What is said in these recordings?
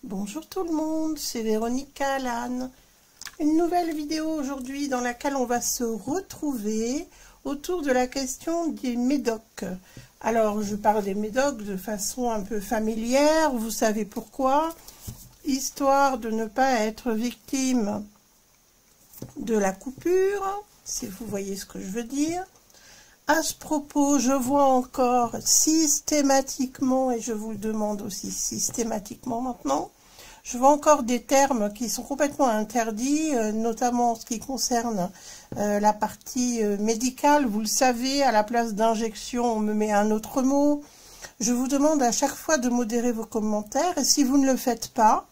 Bonjour tout le monde, c'est Véronique Cahalan. Une nouvelle vidéo aujourd'hui dans laquelle on va se retrouver autour de la question des médocs. Alors je parle des médocs de façon un peu familière, vous savez pourquoi, histoire de ne pas être victime de la coupure, si vous voyez ce que je veux dire. À ce propos, je vois encore systématiquement, et je vous le demande aussi systématiquement maintenant, je vois encore des termes qui sont complètement interdits, notamment en ce qui concerne la partie médicale. Vous le savez, à la place d'injection, on me met un autre mot. Je vous demande à chaque fois de modérer vos commentaires, et si vous ne le faites pas,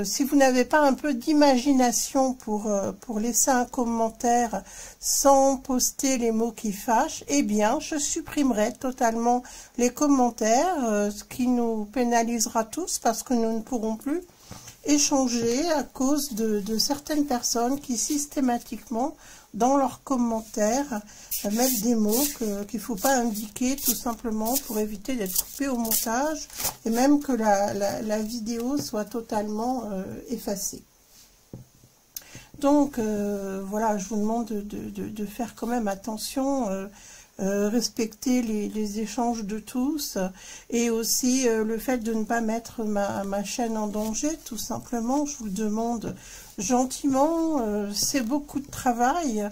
si vous n'avez pas un peu d'imagination pour laisser un commentaire sans poster les mots qui fâchent, eh bien, je supprimerai totalement les commentaires, ce qui nous pénalisera tous parce que nous ne pourrons plus échanger à cause de certaines personnes qui systématiquement, dans leurs commentaires, mettent des mots qu'il ne faut pas indiquer tout simplement pour éviter d'être coupé au montage et même que la vidéo soit totalement effacée. Donc voilà, je vous demande de faire quand même attention, respecter les échanges de tous et aussi le fait de ne pas mettre ma chaîne en danger, tout simplement. Je vous le demande gentiment, c'est beaucoup de travail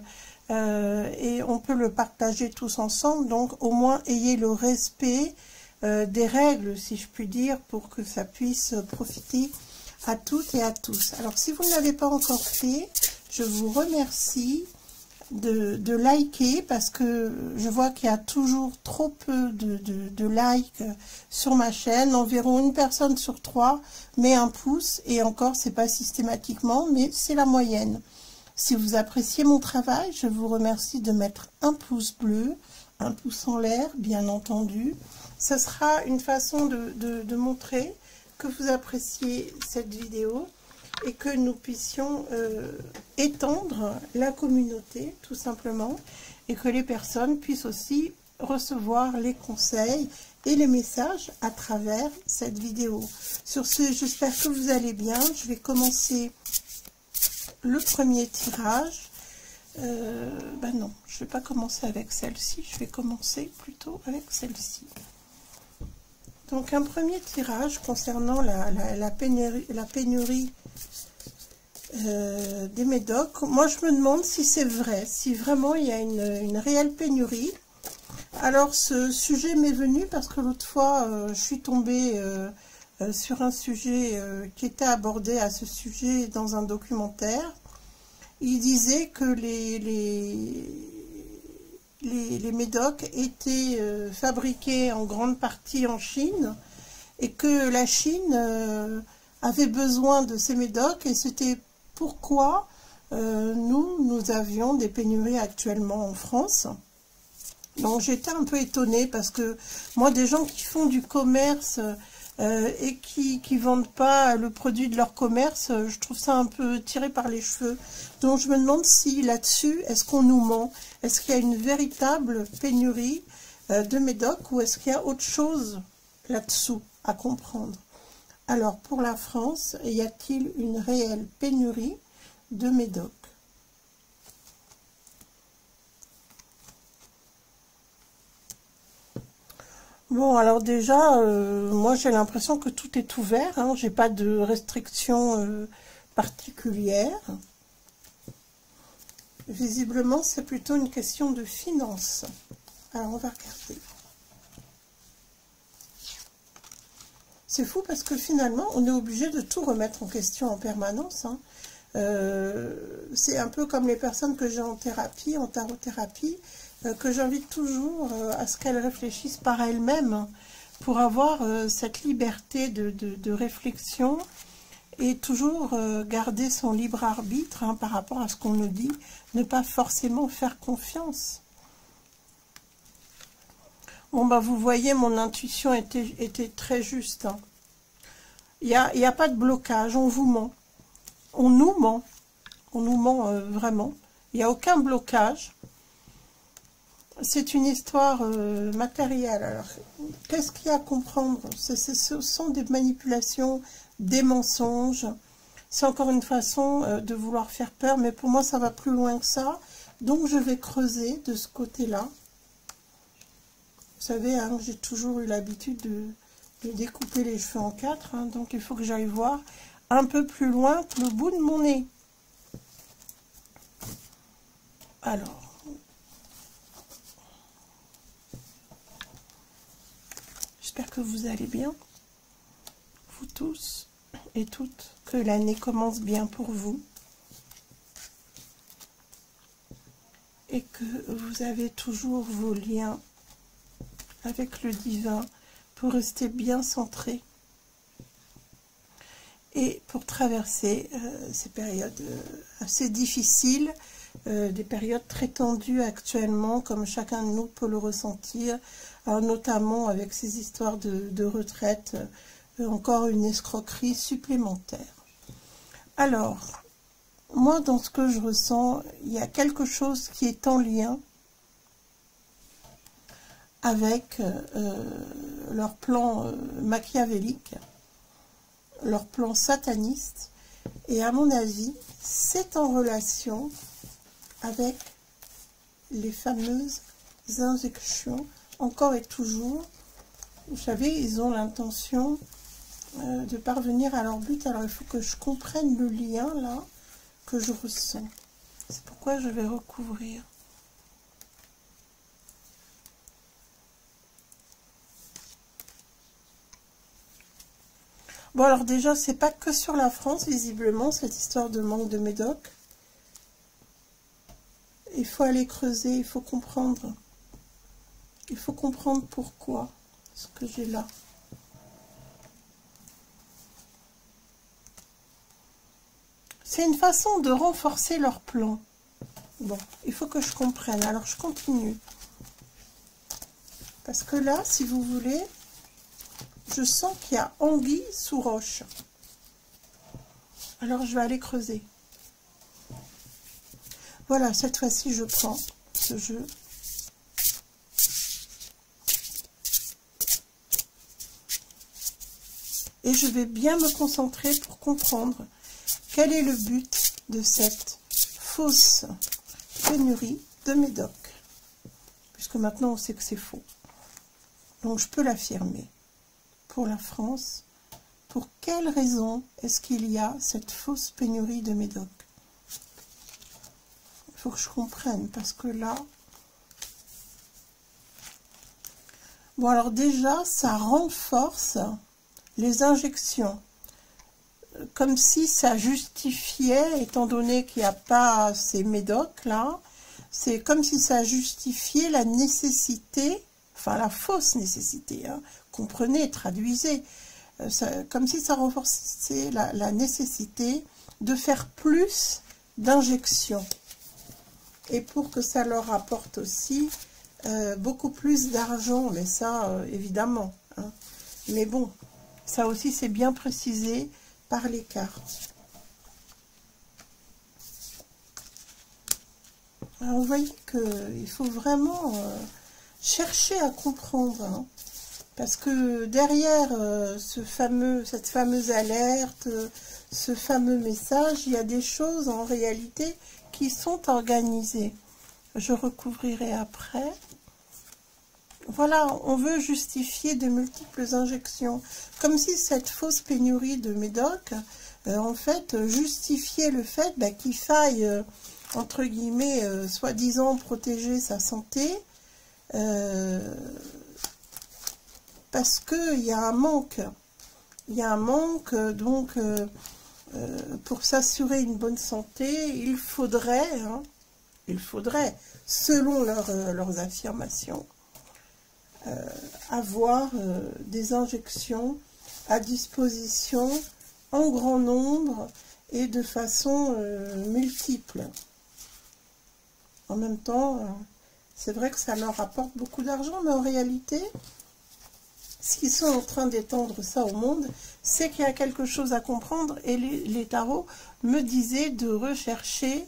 et on peut le partager tous ensemble, donc au moins ayez le respect des règles, si je puis dire, pour que ça puisse profiter à toutes et à tous. Alors si vous ne l'avez pas encore fait, je vous remercie de liker parce que je vois qu'il y a toujours trop peu de likes sur ma chaîne. Environ une personne sur 3 met un pouce et encore c'est pas systématiquement mais c'est la moyenne. Si vous appréciez mon travail, je vous remercie de mettre un pouce bleu, un pouce en l'air bien entendu. Ce sera une façon de montrer que vous appréciez cette vidéo et que nous puissions étendre la communauté tout simplement et que les personnes puissent aussi recevoir les conseils et les messages à travers cette vidéo. Sur ce, j'espère que vous allez bien. Je vais commencer le premier tirage. Ben non, je ne vais pas commencer avec celle-ci, je vais commencer plutôt avec celle-ci. Donc un premier tirage concernant la pénurie des médocs. Moi je me demande si c'est vrai, si vraiment il y a une réelle pénurie. Alors ce sujet m'est venu parce que l'autre fois je suis tombée sur un sujet qui était abordé à ce sujet dans un documentaire. Il disait que les médocs étaient fabriqués en grande partie en Chine et que la Chine avait besoin de ces médocs et c'était pourquoi nous avions des pénuries actuellement en France. Donc j'étais un peu étonnée parce que moi des gens qui font du commerce et qui vendent pas le produit de leur commerce, je trouve ça un peu tiré par les cheveux. Donc je me demande si là-dessus, est-ce qu'on nous ment? Est-ce qu'il y a une véritable pénurie de médocs ou est-ce qu'il y a autre chose là-dessous à comprendre? Alors pour la France, y a-t-il une réelle pénurie de médocs? Bon, alors déjà, moi j'ai l'impression que tout est ouvert, hein, j'ai pas de restrictions particulières. Visiblement, c'est plutôt une question de finances. Alors, on va regarder. C'est fou parce que finalement, on est obligé de tout remettre en question en permanence. Hein. C'est un peu comme les personnes que j'ai en thérapie, en tarothérapie, que j'invite toujours à ce qu'elles réfléchissent par elles-mêmes pour avoir cette liberté de réflexion et toujours garder son libre arbitre hein, par rapport à ce qu'on nous dit, ne pas forcément faire confiance. Bon, bah vous voyez, mon intuition était très juste. Hein. Il y a pas de blocage, on vous ment. On nous ment. On nous ment vraiment. Il n'y a aucun blocage. c'est une histoire matérielle. Alors, qu'est-ce qu'il y a à comprendre? Ce sont des manipulations, des mensonges. C'est encore une façon de vouloir faire peur, mais pour moi, ça va plus loin que ça. Donc, je vais creuser de ce côté-là. Vous savez, hein, j'ai toujours eu l'habitude de découper les cheveux en 4, hein, donc il faut que j'aille voir un peu plus loin que le bout de mon nez. Alors, j'espère que vous allez bien, vous tous et toutes, que l'année commence bien pour vous et que vous avez toujours vos liens avec le divin pour rester bien centré et pour traverser ces périodes assez difficiles, des périodes très tendues actuellement, comme chacun de nous peut le ressentir, alors notamment avec ces histoires de retraite, encore une escroquerie supplémentaire. Alors, moi, dans ce que je ressens, il y a quelque chose qui est en lien avec leur plan machiavélique, leur plan sataniste, et à mon avis, c'est en relation avec les fameuses injections, encore et toujours. Vous savez, ils ont l'intention de parvenir à leur but. Alors, il faut que je comprenne le lien, là, que je ressens. C'est pourquoi je vais recouvrir. Bon, alors déjà, c'est pas que sur la France, visiblement, cette histoire de manque de médoc. Il faut aller creuser, il faut comprendre. Il faut comprendre pourquoi, ce que j'ai là. C'est une façon de renforcer leur plan. Bon, il faut que je comprenne. Alors, je continue. Parce que là, si vous voulez, je sens qu'il y a anguille sous roche. Alors, je vais aller creuser. Voilà, cette fois-ci, je prends ce jeu. Et je vais bien me concentrer pour comprendre quel est le but de cette fausse pénurie de médoc. Puisque maintenant, on sait que c'est faux. Donc, je peux l'affirmer. Pour la France, pour quelle raison est-ce qu'il y a cette fausse pénurie de médoc? Il faut que je comprenne, parce que là... Bon, alors déjà, ça renforce les injections. Comme si ça justifiait, étant donné qu'il n'y a pas ces médocs là, c'est comme si ça justifiait la nécessité, enfin la fausse nécessité, hein, comprenez, traduisez, comme si ça renforçait la nécessité de faire plus d'injections. Et pour que ça leur apporte aussi beaucoup plus d'argent, mais ça, évidemment. Hein. Mais bon, ça aussi c'est bien précisé par les cartes. Alors vous voyez qu'il faut vraiment chercher à comprendre, hein, parce que derrière cette fameuse alerte, ce fameux message, il y a des choses en réalité qui sont organisées. Je recouvrirai après. Voilà, on veut justifier de multiples injections, comme si cette fausse pénurie de médoc, en fait, justifiait le fait qu'il faille, entre guillemets, soi-disant protéger sa santé, parce qu'il y a un manque. Il y a un manque, donc, pour s'assurer une bonne santé, il faudrait, selon leurs affirmations, avoir des injections à disposition en grand nombre et de façon multiple. En même temps, c'est vrai que ça leur apporte beaucoup d'argent, mais en réalité, s'ils sont en train d'étendre ça au monde, c'est qu'il y a quelque chose à comprendre, et les tarots me disaient de rechercher,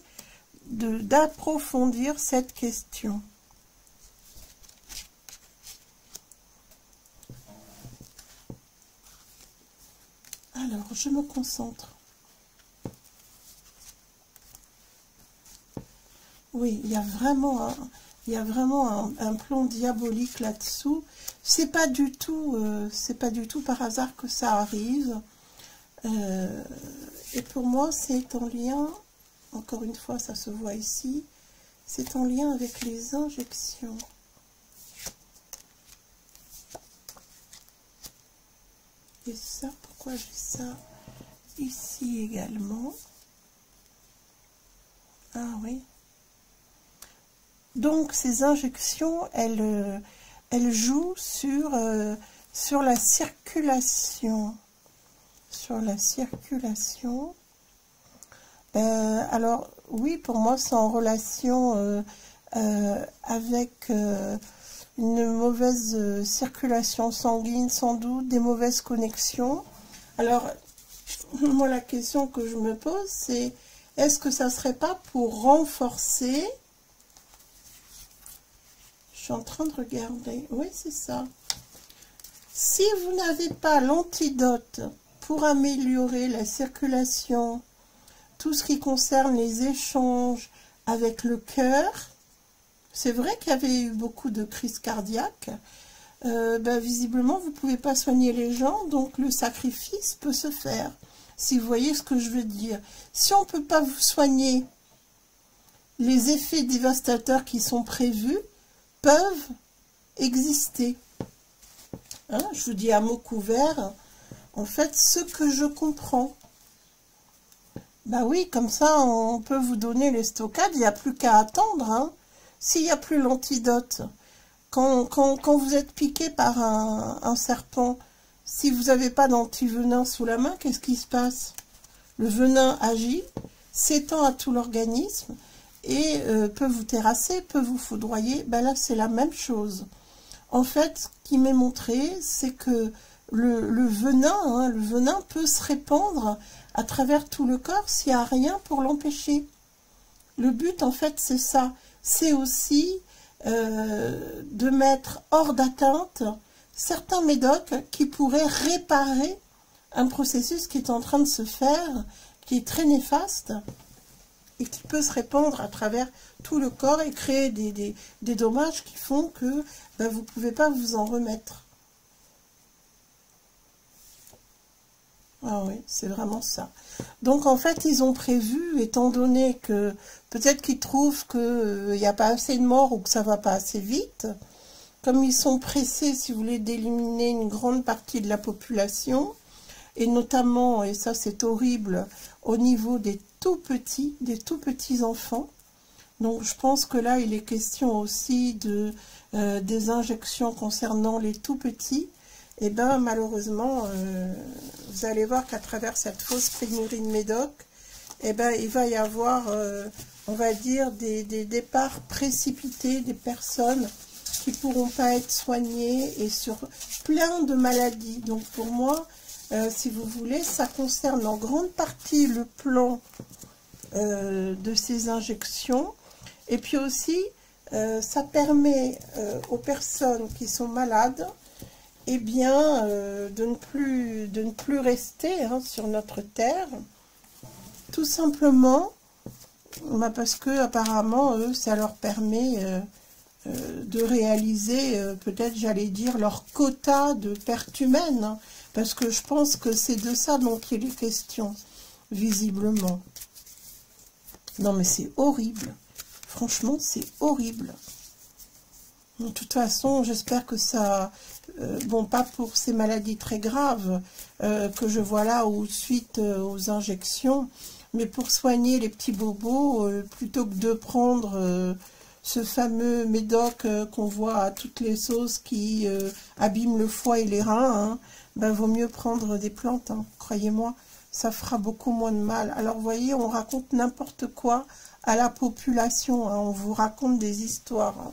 d'approfondir cette question. Alors, je me concentre. Oui, il y a vraiment un plan diabolique là-dessous. C'est pas du tout par hasard que ça arrive. Et pour moi, c'est en lien, encore une fois, ça se voit ici, c'est en lien avec les injections. Et ça, pourquoi j'ai ça ici également? Ah oui. Donc, ces injections, elles jouent sur la circulation. Sur la circulation. Alors, oui, pour moi, c'est en relation avec une mauvaise circulation sanguine, sans doute, des mauvaises connexions. Alors, moi, la question que je me pose, c'est est-ce que ça serait pas pour renforcer... Je suis en train de regarder. Oui, c'est ça. Si vous n'avez pas l'antidote pour améliorer la circulation, tout ce qui concerne les échanges avec le cœur, c'est vrai qu'il y avait eu beaucoup de crises cardiaques. Visiblement, vous ne pouvez pas soigner les gens, donc le sacrifice peut se faire. Si vous voyez ce que je veux dire. Si on ne peut pas vous soigner, les effets dévastateurs qui sont prévus peuvent exister. Hein, je vous dis à mots couverts, en fait, ce que je comprends. Bah oui, comme ça, on peut vous donner les stockades, il n'y a plus qu'à attendre. Hein. S'il n'y a plus l'antidote, quand vous êtes piqué par un serpent, si vous n'avez pas d'antivenin sous la main, qu'est-ce qui se passe? Le venin agit, s'étend à tout l'organisme, et peut vous terrasser, peut vous foudroyer. Ben là, c'est la même chose. En fait, ce qui m'est montré, c'est que le venin peut se répandre à travers tout le corps s'il n'y a rien pour l'empêcher. Le but, en fait, c'est ça. C'est aussi de mettre hors d'atteinte certains médocs qui pourraient réparer un processus qui est en train de se faire, qui est très néfaste, et qui peut se répandre à travers tout le corps et créer des dommages qui font que vous ne pouvez pas vous en remettre. Ah oui, c'est vraiment ça. Donc en fait, ils ont prévu, étant donné que peut-être qu'ils trouvent qu'il n'y a pas assez de morts ou que ça ne va pas assez vite, comme ils sont pressés, si vous voulez, d'éliminer une grande partie de la population, et notamment, et ça c'est horrible, au niveau des tout petits enfants. Donc je pense que là il est question aussi des injections concernant les tout petits. Et bien malheureusement, vous allez voir qu'à travers cette fausse pénurie de médoc, il va y avoir, on va dire, des départs précipités des personnes qui ne pourront pas être soignées et sur plein de maladies. Donc pour moi, si vous voulez, ça concerne en grande partie le plan de ces injections. Et puis aussi, ça permet aux personnes qui sont malades, eh bien, de ne plus rester sur notre terre, tout simplement, parce que apparemment, eux, ça leur permet de réaliser, peut-être, j'allais dire, leur quota de perte humaine, hein, parce que je pense que c'est de ça dont il est question, visiblement. Non, mais c'est horrible. Franchement, c'est horrible. De toute façon, j'espère que ça... bon, pas pour ces maladies très graves que je vois là, ou suite aux injections, mais pour soigner les petits bobos, plutôt que de prendre ce fameux médoc qu'on voit à toutes les sauces qui abîme le foie et les reins, hein, vaut mieux prendre des plantes, hein, croyez-moi, ça fera beaucoup moins de mal. Alors, vous voyez, on raconte n'importe quoi à la population, hein, on vous raconte des histoires, hein.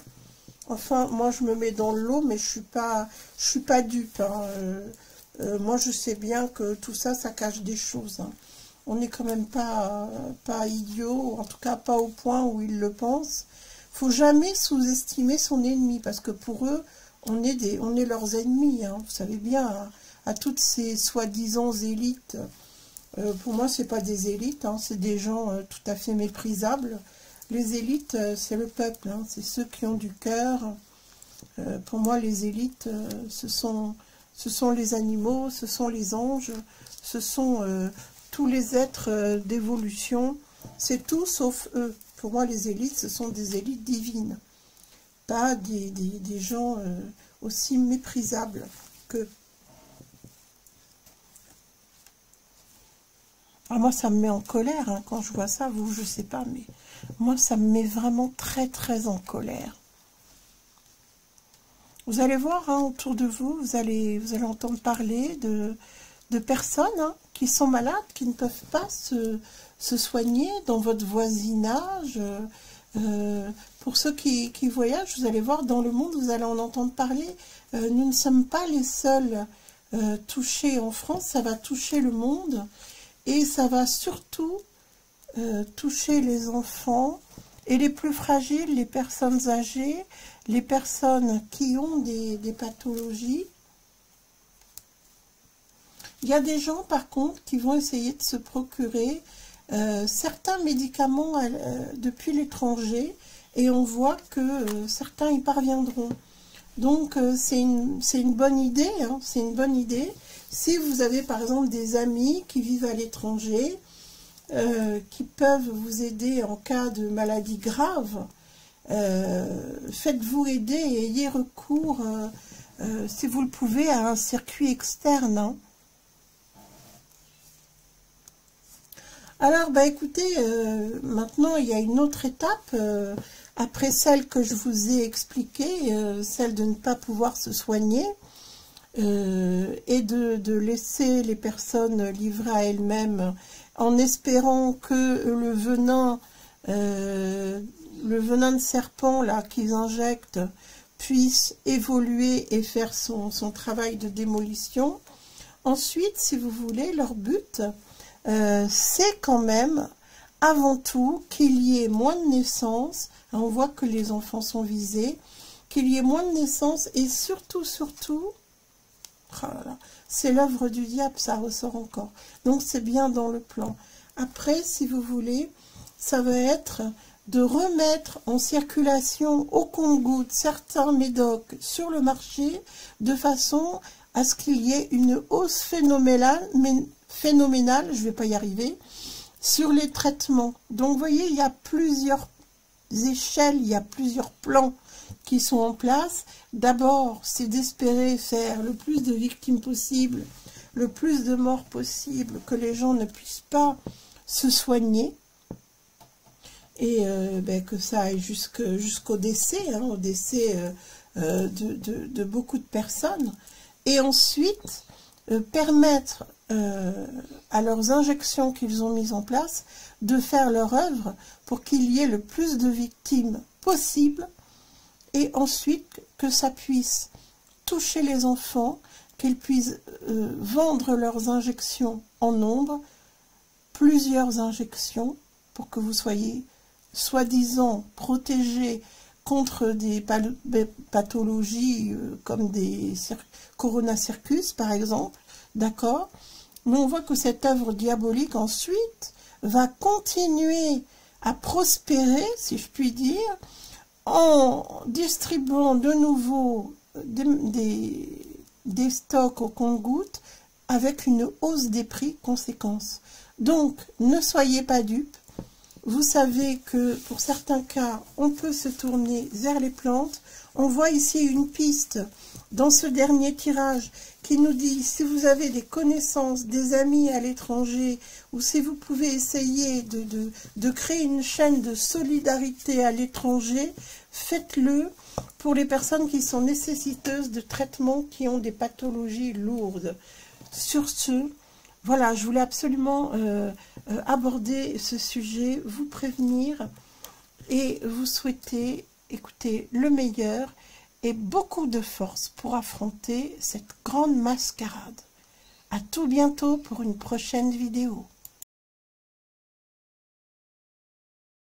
Enfin, moi, je me mets dans l'eau, mais je suis pas dupe. Hein. Moi, je sais bien que tout ça, ça cache des choses. Hein. On n'est quand même pas idiot, en tout cas pas au point où ils le pensent. Faut jamais sous-estimer son ennemi, parce que pour eux, on est leurs ennemis. Hein. Vous savez bien, hein. à toutes ces soi-disant élites. Pour moi, c'est pas des élites, hein, c'est des gens tout à fait méprisables. Les élites, c'est le peuple, hein, c'est ceux qui ont du cœur. Pour moi, les élites, ce sont les animaux, ce sont les anges, ce sont tous les êtres d'évolution. C'est tout sauf eux. Pour moi, les élites, ce sont des élites divines. Pas des gens aussi méprisables qu'eux. Alors moi, ça me met en colère, hein, quand je vois ça. Vous, je sais pas, mais moi, ça me met vraiment très, très en colère. Vous allez voir, hein, autour de vous, vous allez entendre parler de personnes, hein, qui sont malades, qui ne peuvent pas se soigner dans votre voisinage. Pour ceux qui voyagent, vous allez voir, dans le monde, vous allez en entendre parler. Nous ne sommes pas les seuls touchés en France, ça va toucher le monde. Et ça va surtout toucher les enfants et les plus fragiles, les personnes âgées, les personnes qui ont des pathologies. Il y a des gens, par contre, qui vont essayer de se procurer certains médicaments depuis l'étranger, et on voit que certains y parviendront. Donc, c'est une bonne idée, hein, c'est une bonne idée. Si vous avez, par exemple, des amis qui vivent à l'étranger, qui peuvent vous aider en cas de maladie grave, faites-vous aider et ayez recours, si vous le pouvez, à un circuit externe, hein. Alors, bah écoutez, maintenant, il y a une autre étape, après celle que je vous ai expliquée, celle de ne pas pouvoir se soigner, et de laisser les personnes livrées à elles-mêmes, en espérant que le venin de serpent là qu'ils injectent puisse évoluer et faire son travail de démolition. Ensuite, si vous voulez, leur but, c'est quand même, avant tout, qu'il y ait moins de naissances. On voit que les enfants sont visés, qu'il y ait moins de naissances, et surtout, oh là là, c'est l'œuvre du diable, ça ressort encore. Donc c'est bien dans le plan. Après, si vous voulez, ça va être de remettre en circulation au compte-gouttes certains médocs sur le marché, de façon à ce qu'il y ait une hausse phénoménale, je ne vais pas y arriver, sur les traitements. Donc vous voyez, il y a plusieurs échelles, il y a plusieurs plans qui sont en place. D'abord, c'est d'espérer faire le plus de victimes possible, le plus de morts possible, que les gens ne puissent pas se soigner, et que ça aille jusqu'au décès, hein, au décès de beaucoup de personnes. Et ensuite, permettre à leurs injections qu'ils ont mises en place de faire leur œuvre pour qu'il y ait le plus de victimes possible, et ensuite que ça puisse toucher les enfants, qu'ils puissent vendre leurs injections en nombre, plusieurs injections, pour que vous soyez soi-disant protégés contre des pathologies comme des Corona Circus par exemple, d'accord? Mais on voit que cette œuvre diabolique ensuite va continuer à prospérer, si je puis dire, en distribuant de nouveau des stocks au compte-gouttes avec une hausse des prix conséquence. Donc, ne soyez pas dupes. Vous savez que pour certains cas, on peut se tourner vers les plantes. On voit ici une piste dans ce dernier tirage qui nous dit, si vous avez des connaissances, des amis à l'étranger, ou si vous pouvez essayer de créer une chaîne de solidarité à l'étranger, faites-le pour les personnes qui sont nécessiteuses de traitements, qui ont des pathologies lourdes. Sur ce, voilà, je voulais absolument aborder ce sujet, vous prévenir et vous souhaiter, écoutez, le meilleur et beaucoup de force pour affronter cette grande mascarade. À tout bientôt pour une prochaine vidéo.